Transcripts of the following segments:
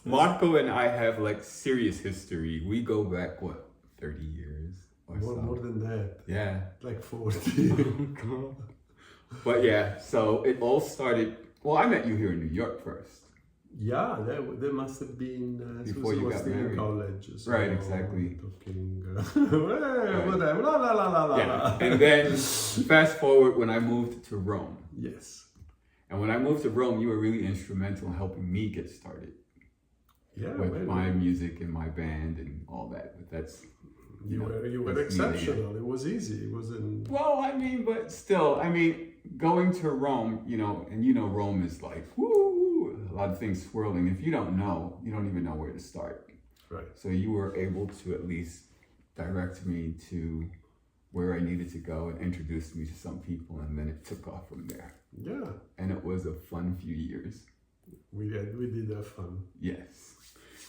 Marco and I have like serious history. We go back, what, 30 years or so? More than that. Yeah. Like 40. But yeah, so it all started, well, I met you here in New York first. Yeah, that must have been Before you got still in married. college. So Right, exactly. Talking, Right. whatever, la la la la la. Yeah. And then fast forward when I moved to Rome. Yes. And when I moved to Rome, you were really instrumental in helping me get started Yeah. with my music and my band and all that. But that's You were exceptional. It was easy. It wasn't. well, I mean, but still, I mean, going to Rome, you know, and you know, Rome is like, woo, a lot of things swirling. If you don't know, you don't even know where to start. Right. So you were able to at least direct me to where I needed to go and introduce me to some people, and then it took off from there. Yeah. And it was a fun few years. We did have fun. Yes.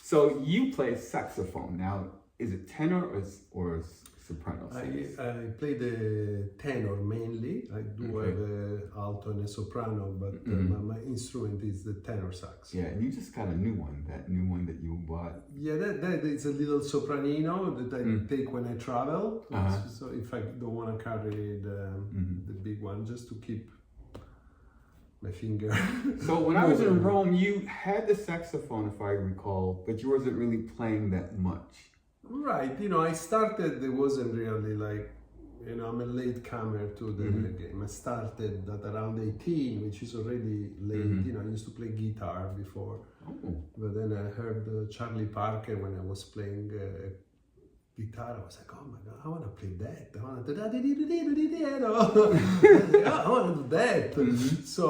So you play saxophone. Now, is it tenor or soprano sax? I play the tenor mainly. I do Okay. have a alto and a soprano, but my instrument is the tenor sax. Yeah, and you just got a new one, that new one that you bought. Yeah, that is a little sopranino that I take when I travel. Uh-huh. So if I don't want to carry the big one, just to keep my finger. So when I was in Rome, you had the saxophone, if I recall, but you wasn't really playing that much. Right, I started, it wasn't really like, I'm a late comer to the game. I started at around 18, which is already late. I used to play guitar before. Oh. But then I heard Charlie Parker when I was playing guitar. I was like, oh my God, I want to play that. I want to do that. I want to do that. So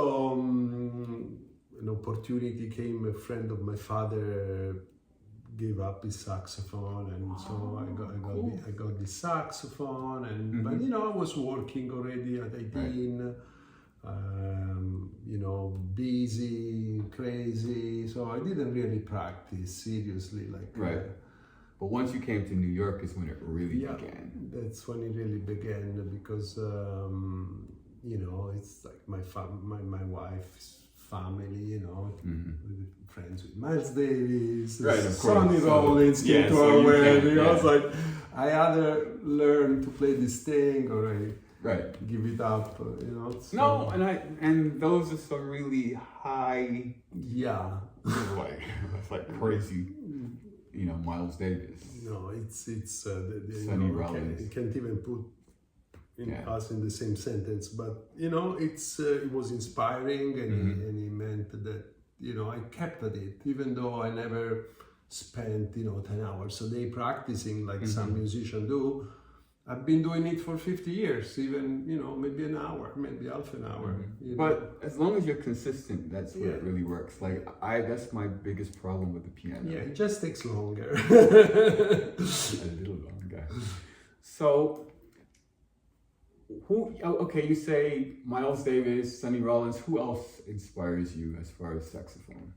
an opportunity came. A friend of my father gave up his saxophone, and so I got the saxophone, and but I was working already at 18, busy, crazy, so I didn't really practice seriously Right. But once you came to New York is when it really began. That's when it really began, because it's like my wife's family, friends with Miles Davis, right, of Sonny course. Rollins came to so our you wedding. I was like, I either learn to play this thing or I give it up, So, No, and those are some really high, that's like crazy, Miles Davis. No, it's Sonny Rollins. You can't even put us in the same sentence, but it was inspiring, and it meant that I kept at it, even though I never spent 10 hours a day practicing like some musicians do. I've been doing it for 50 years, even maybe an hour, maybe half an hour. But as long as you're consistent, that's where it really works. Like that's my biggest problem with the piano. Yeah, it just takes longer. A little longer. So, you say Miles Davis, Sonny Rollins. Who else inspires you as far as saxophone?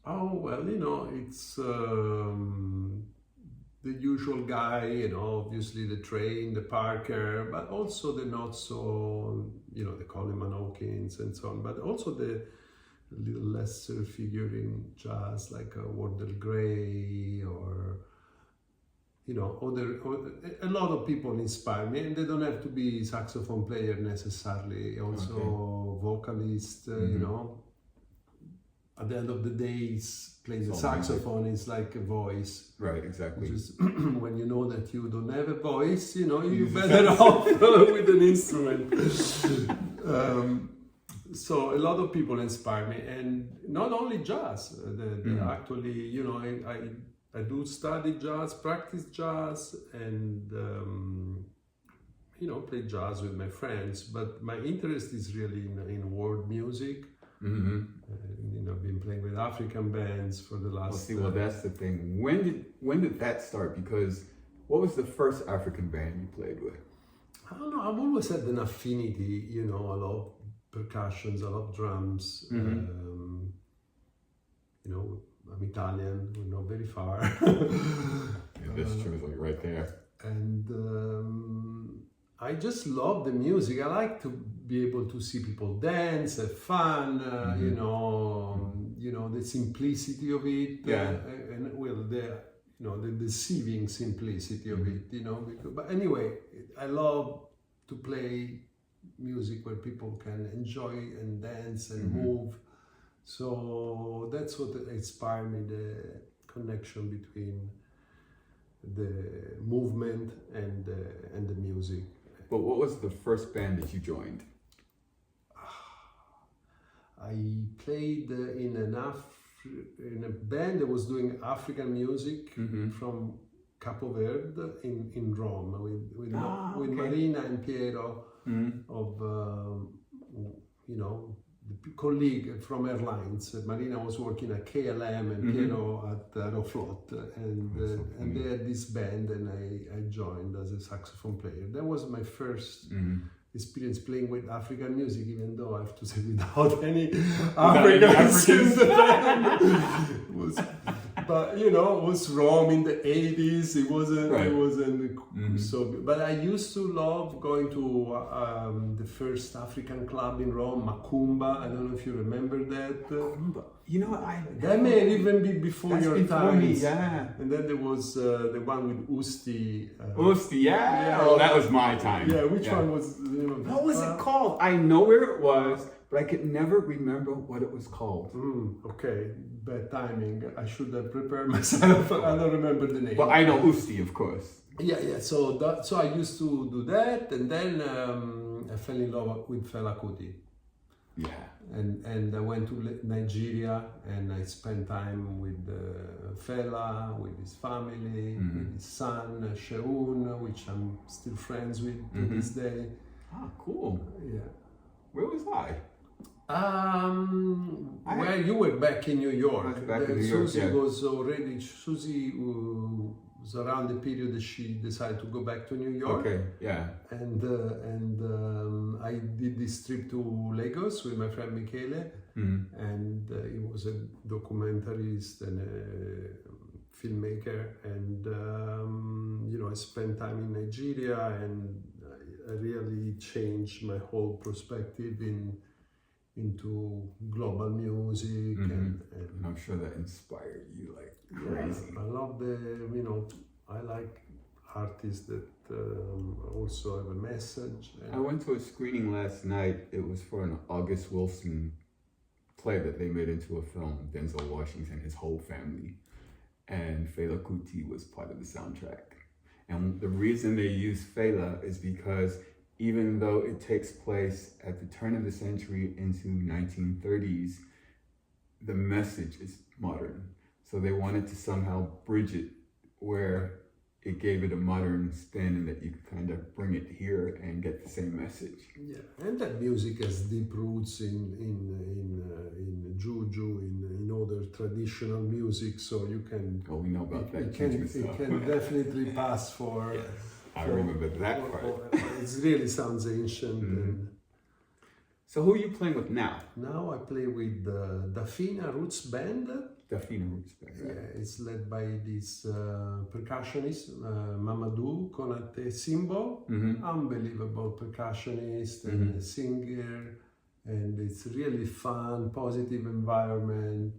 Oh, well, it's the usual guy, obviously the Train, the Parker, but also the not so, the Coleman Hawkins and so on, but also the little lesser figure in jazz like Wardell Gray or, a lot of people inspire me, and they don't have to be saxophone player necessarily, also vocalist, At the end of the day, playing the saxophone is like a voice. Right, exactly. Which is when you know that you don't have a voice, you're better off with an instrument. So a lot of people inspire me, and not only jazz. Actually, I do study jazz, practice jazz, and play jazz with my friends. But my interest is really in world music. I've been playing with African bands for the last. That's the thing. When did that start? Because what was the first African band you played with? I don't know. I've always had an affinity. A lot of percussions, a lot of drums. I'm Italian. We're not very far. That's true. Like right there. And I just love the music. I like to be able to see people dance, have fun, you know, the simplicity of it, and well, the deceiving simplicity of it, you know. But anyway, I love to play music where people can enjoy and dance and move. So that's what inspired me, the connection between the movement and the music. But what was the first band that you joined? I played in a band that was doing African music from Capo Verde in Rome with Marina and Piero of you know, the colleague from Airlines. Marina was working at KLM and Piero at Aeroflot, and they had this band, and I joined as a saxophone player. That was my first experience playing with African music, even though I have to say without any Africans in the band. But you know, it was Rome in the 80s. It wasn't so. But I used to love going to the first African club in Rome, Macumba. I don't know if you remember that. You know, that may even be before your time. Yeah. And then there was the one with Usti. Oh, that was my time. Yeah, which one was? What was it called? I know where it was, but I could never remember what it was called. Okay, bad timing. I should have prepared myself. I don't remember the name. But I know Usti, of course. Yeah. So I used to do that, and then I fell in love with Fela Kuti. Yeah. And I went to Nigeria, and I spent time with Fela, with his family, with his son Sheun, which I'm still friends with to this day. Ah, cool. Yeah. Where was I? Well, you were back in New York. I was back in New York. Susie was around the period that she decided to go back to New York. Okay, yeah. And I did this trip to Lagos with my friend Michele, and he was a documentarist and a filmmaker, and you know, I spent time in Nigeria, and I really changed my whole perspective into global music, and I'm sure that inspired you like crazy. I love I like artists that also have a message. I went to a screening last night. It was for an August Wilson play that they made into a film, Denzel Washington, his whole family. And Fela Kuti was part of the soundtrack. And the reason they use Fela is because even though it takes place at the turn of the century into 1930s, the message is modern. So they wanted to somehow bridge it where it gave it a modern spin, and that you could kind of bring it here and get the same message. Yeah, and that music has deep roots in juju, in other traditional music. So you can. Oh, we know about that. It can definitely pass for. Yes, I remember that part. It really sounds ancient. And so who are you playing with now? Now I play with the Dafina Roots Band. Dafina Roots Band. Yeah, it's led by this percussionist, Mamadou Konate Simbo. Unbelievable percussionist and singer. And it's really fun, positive environment.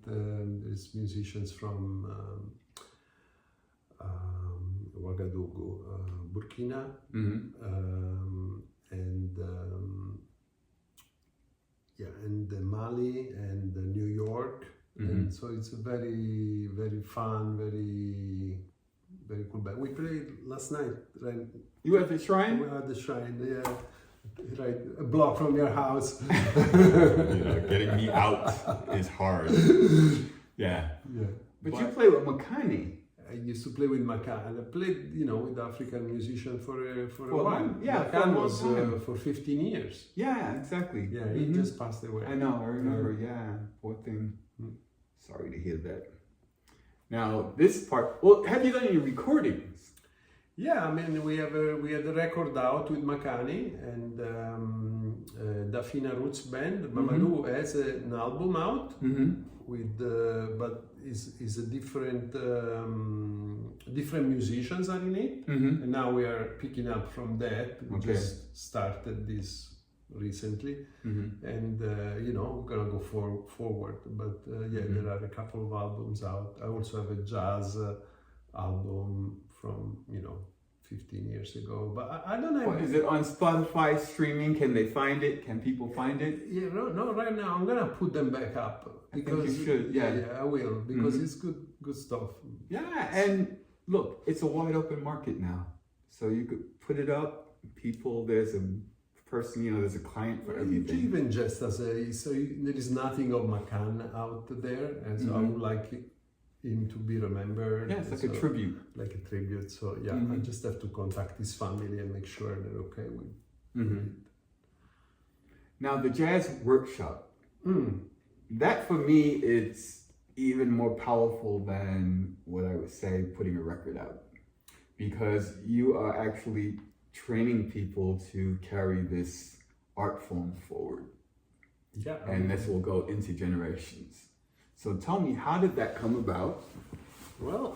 There's musicians from Ouagadougou, Burkina, and Mali and New York. And so it's a very, very fun, very, very cool band. We played last night. Right? You at the shrine? We were at the shrine, yeah. Right, a block from your house. Getting me out is hard. Yeah. But you play with Makani. I used to play with Makan. I played, with African musicians for a while. Yeah, Makan was for 15 years. Yeah, exactly. Yeah, he just passed away. I know, I remember, yeah. Poor thing. Sorry to hear that. Now, this part, well, have you done any recordings? Yeah, I mean, we had a record out with Makani and Dafina Roots Band. Mamadou has an album out with, but is a different musicians are in it, and now we are picking up from that. We just started this recently, and we're gonna go forward. But there are a couple of albums out. I also have a jazz album from 15 years ago, but I don't know. Is it on Spotify streaming? Can they find it? Can people find it? Yeah, no, right now I'm gonna put them back up because I think you should. Yeah, I will, because it's good stuff. Yeah, and look, it's a wide open market now, so you could put it up. People, there's a person, there's a client for everything. Even just as there is nothing of Macan out there, and so I would like him to be remembered. Yeah, it's like a tribute. Like a tribute. So yeah, I just have to contact his family and make sure they're okay with it. Now the jazz workshop, that for me it's even more powerful than what I would say putting a record out, because you are actually training people to carry this art form forward. Yeah, and this will go into generations. So tell me, how did that come about? Well,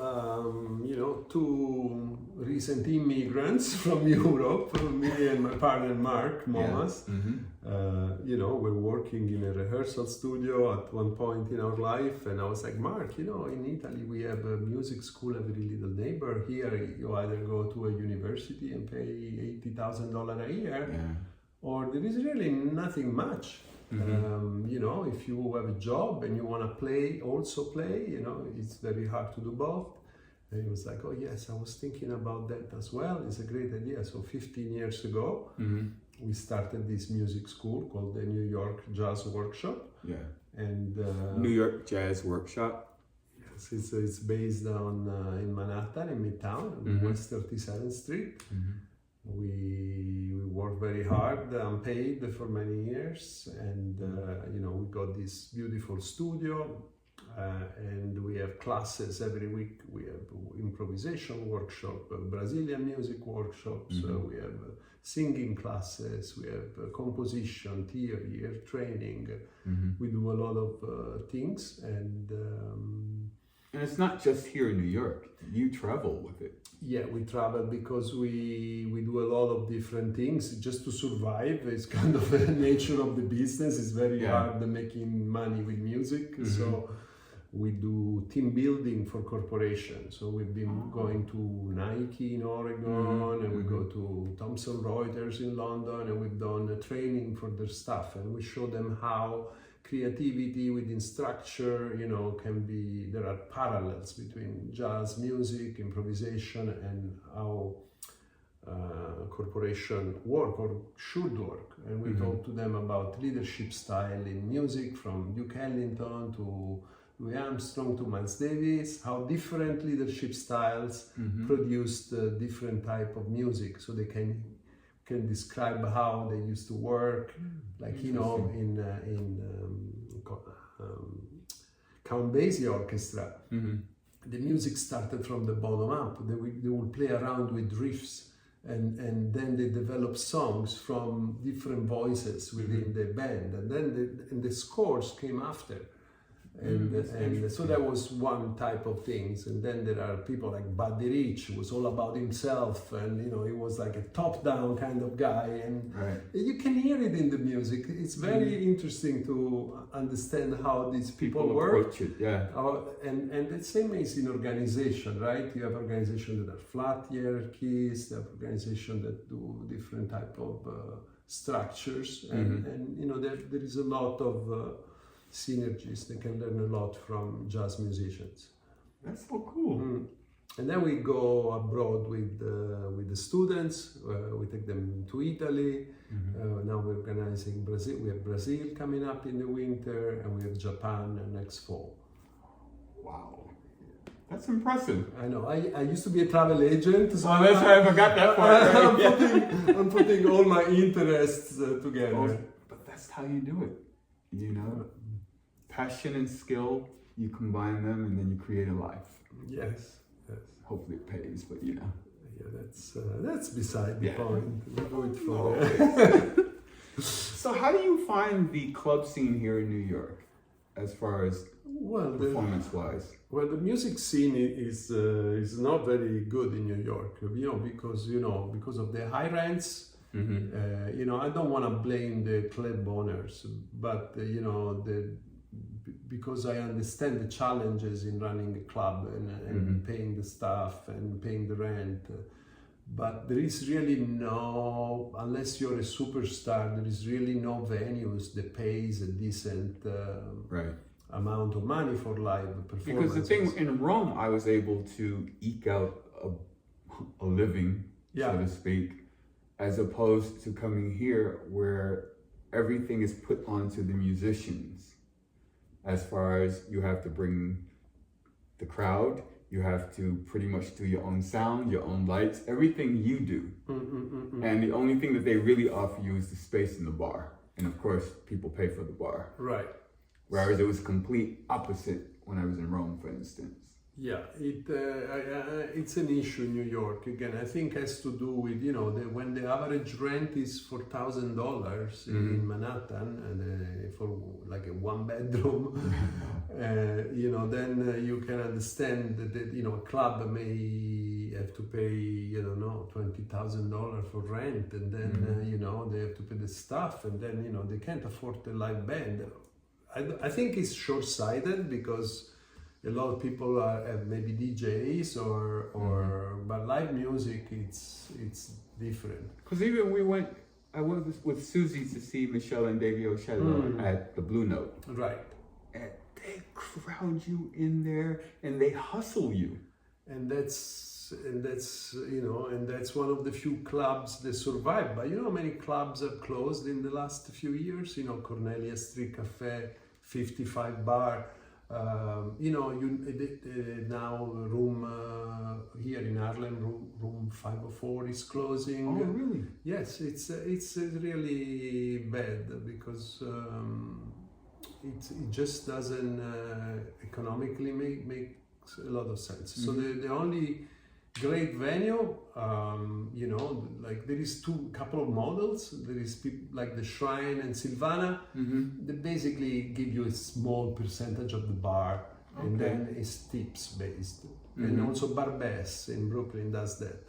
two recent immigrants from Europe, me and my partner Mark Momas, we're working in a rehearsal studio at one point in our life, and I was like, Mark, in Italy we have a music school, every little neighbor. Here you either go to a university and pay $80,000 a year, or there is really nothing much. If you have a job and you want to play, it's very hard to do both. And he was like, oh yes, I was thinking about that as well. It's a great idea. So 15 years ago, we started this music school called the New York Jazz Workshop. Yeah. And New York Jazz Workshop. Yes, it's based in Manhattan, in Midtown, on West 37th Street. We worked very hard, unpaid for many years, and we got this beautiful studio, and we have classes every week. We have improvisation workshop, Brazilian music workshops, we have singing classes, we have composition, theory, air training. We do a lot of things, and it's not just here in New York. You travel with it. Yeah, we travel because we do a lot of different things just to survive. It's kind of the nature of the business. It's very hard making money with music. So we do team building for corporations. So we've been going to Nike in Oregon, and we go to Thomson Reuters in London, and we've done a training for their staff, and we show them how creativity within structure, can be, there are parallels between jazz music, improvisation, and how corporation work or should work. And we talk to them about leadership style in music, from Duke Ellington to Louis Armstrong to Miles Davis, how different leadership styles produced different type of music, so they can describe how they used to work, like in Count Basie Orchestra. The music started from the bottom up. They would play around with riffs, and then they developed songs from different voices within the band, and then the scores came after. And so that was one type of things. And then there are people like Buddy Rich, who was all about himself, and he was like a top-down kind of guy, and you can hear it in the music. It's very interesting to understand how these people work. Approach it, and the same is in organization, right? You have organizations that are flat hierarchies, you have organizations that do different type of structures, and there is a lot of synergies. They can learn a lot from jazz musicians. That's so cool. And then we go abroad with the students. We take them to Italy. Now we're organizing Brazil. We have Brazil coming up in the winter, and we have Japan next fall. Wow, that's impressive. I know. I used to be a travel agent, so that's why I forgot that part. I'm putting all my interests together. But that's how you do it. Passion and skill, you combine them, and then you create a life. Yes. Hopefully it pays, but that's beside the point. We do it for. So how do you find the club scene here in New York, as far as performance-wise? Well, the music scene is not very good in New York, because of the high rents. I don't want to blame the club owners, but because I understand the challenges in running a club and paying the staff and paying the rent. But there is really unless you're a superstar, there is really no venues that pays a decent amount of money for live performances. Because the thing in Rome, I was able to eke out a living, so to speak, as opposed to coming here where everything is put onto the musicians. As far as you have to bring the crowd, you have to pretty much do your own sound, your own lights, everything you do. And the only thing that they really offer you is the space in the bar. And of course, people pay for the bar. Right. Whereas it was complete opposite when I was in Rome, for instance. Yeah, it's an issue in New York. Again, I think has to do with, when the average rent is $4,000 in Manhattan and for like a one bedroom, then you can understand that, a club may have to pay, $20,000 for rent, and then, they have to pay the staff, and then, they can't afford a live band. I think it's short-sighted because a lot of people have maybe DJs but live music, it's different. Because even I went with Susie to see Michelle and Davey Ocello at the Blue Note. Right. And they crowd you in there and they hustle you. And that's one of the few clubs that survive. But how many clubs have closed in the last few years? Cornelia Street Cafe, 55 Bar. Now room here in Harlem, room 504 is closing. Oh, really? Yes, it's really bad because it just doesn't economically make a lot of sense. So the only great venue, like there is couple of models. There is people like the Shrine and Silvana. That basically give you a small percentage of the bar, and then it's tips based. And also Barbès in Brooklyn does that.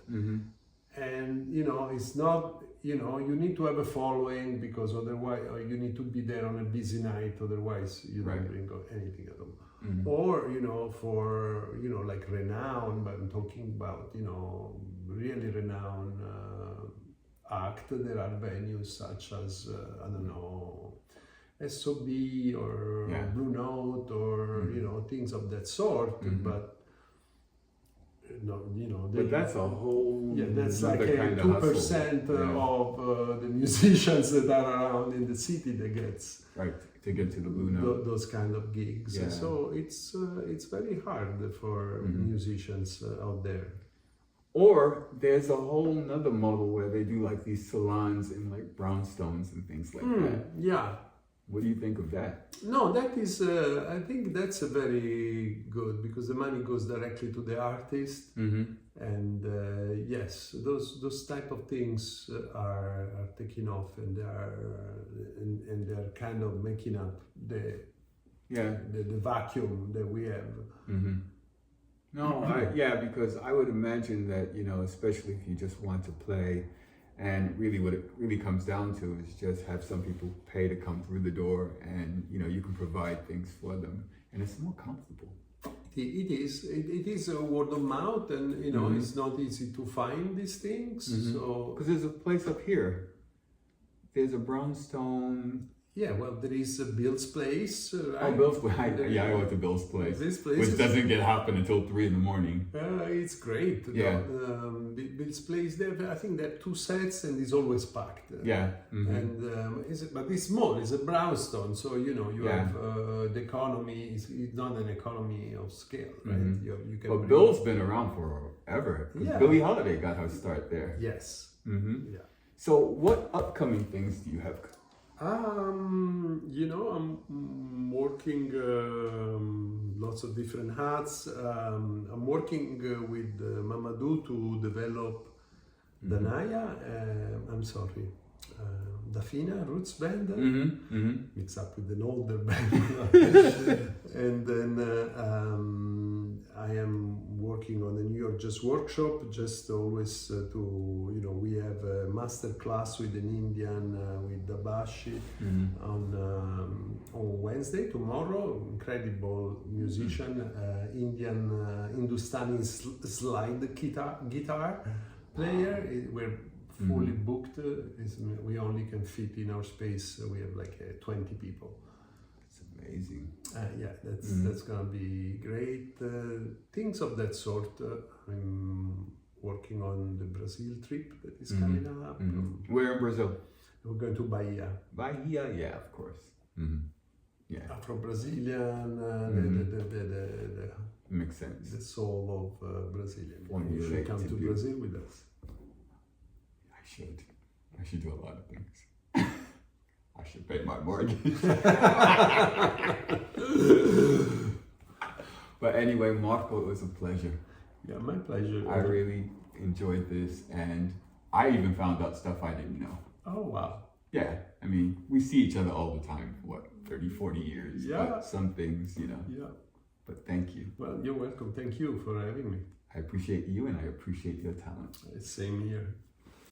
And it's not. You need to have a following because otherwise, or you need to be there on a busy night. Otherwise, you don't bring anything at all. Or for like renown, but I'm talking about really renowned act. There are venues such as SOB or Blue Note or things of that sort. But but that's a whole that's like a 2% of the musicians that are around in the city that gets to get to the Blue Note. Those kind of gigs. So it's very hard for musicians out there. Or there's a whole nother model where they do like these salons in like brownstones and things like that. Yeah. What do you think of that? No, that is, I think that's a very good, because the money goes directly to the artist. And yes, those type of things are taking off, and they're kind of making up the vacuum that we have. No, because I would imagine that, especially if you just want to play, and really what it really comes down to is just have some people pay to come through the door, and you can provide things for them, and it's more comfortable. It is a word of mouth, and it's not easy to find these things. So because there's a place up here, there's a brownstone. Yeah, well, there is Bill's Place, right? Oh, Bill's Place. I went to Bill's Place. This place which doesn't get happen until 3 in the morning. It's great. Yeah. Bill's Place, I think they have 2 sets and it's always packed. Yeah. And but it's small, it's a brownstone, so you have the economy, it's not an economy of scale, right? You can but Bill's been around forever. Billie Holiday got her start there. Yes. Yeah. So what upcoming things do you have? I'm working lots of different hats. I'm working with Mamadou to develop Dafina Roots Band, mixed up with an older band. And then I am working on a New York Jazz workshop, just always we have a master class with an Indian, with Dabashi, on Wednesday, tomorrow. Incredible musician, Indian Hindustani slide guitar player. We're fully booked. We only can fit in our space. We have like 20 people. It's amazing. That's gonna be great. Things of that sort. I'm working on the Brazil trip that is coming up. Where in Brazil? We're going to Bahia. Bahia, yeah, of course. Yeah. Afro-Brazilian, the Makes sense. the soul of Brazilian. You Formulate should come to do. Brazil with us. I should do a lot of things. I should pay my mortgage. But anyway, Marco, it was a pleasure. Yeah, my pleasure. I really enjoyed this, and I even found out stuff I didn't know. Oh, wow. Yeah, I mean, we see each other all the time, 30, 40 years. Yeah. But some things, Yeah. But thank you. Well, you're welcome. Thank you for having me. I appreciate you, and I appreciate your talent. Same here.